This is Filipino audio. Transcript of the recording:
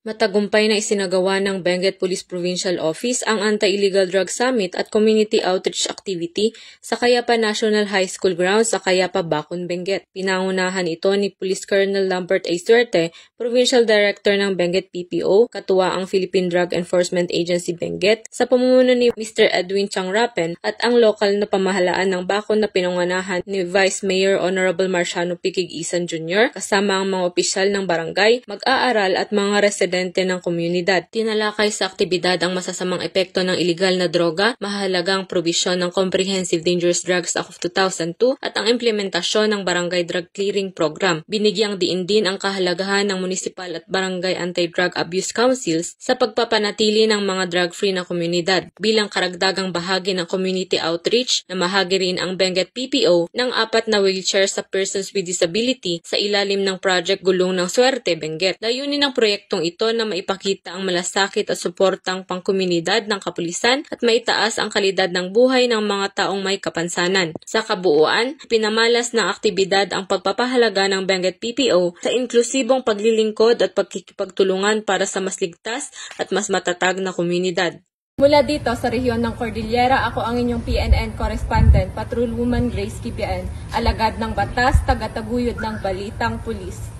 Matagumpay na isinagawa ng Benguet Police Provincial Office ang Anti-Illegal Drug Summit at Community Outreach Activity sa Cayapa National High School grounds sa Cayapa, Bacon, Benguet. Pinangunahan ito ni Police Colonel Lambert A. Suerte, Provincial Director ng Benguet PPO, katuwa ang Philippine Drug Enforcement Agency Benguet, sa pamumuno ni Mr. Edwin Changrapen at ang lokal na pamahalaan ng Bacon na pinangunahan ni Vice Mayor Honorable Marciano Pikig Isan Jr. kasama ang mga opisyal ng barangay, mag-aaral at mga residente ng komunidad. Tinalakay sa aktibidad ang masasamang epekto ng iligal na droga, mahalagang probisyon ng Comprehensive Dangerous Drugs Act of 2002 at ang implementasyon ng Barangay Drug Clearing Program. Binigyang diin din ang kahalagahan ng municipal at barangay anti-drug abuse councils sa pagpapanatili ng mga drug-free na komunidad. Bilang karagdagang bahagi ng community outreach, namahagi rin ang Benguet PPO ng 4 na wheelchair sa persons with disability sa ilalim ng Project Gulong ng Swerte, Benguet. Layunin ng proyektong ito na maipakita ang malasakit at suportang pangkomunidad ng kapulisan at maitaas ang kalidad ng buhay ng mga taong may kapansanan. Sa kabuuan, pinamalas ng aktibidad ang pagpapahalaga ng Benguet PPO sa inklusibong paglilingkod at pagkikipagtulungan para sa mas ligtas at mas matatag na komunidad. Mula dito sa rehiyon ng Cordillera, ako ang inyong PNN correspondent, Patrolwoman Grace Kipian, alagad ng batas, tagataguyod ng Balitang Pulis.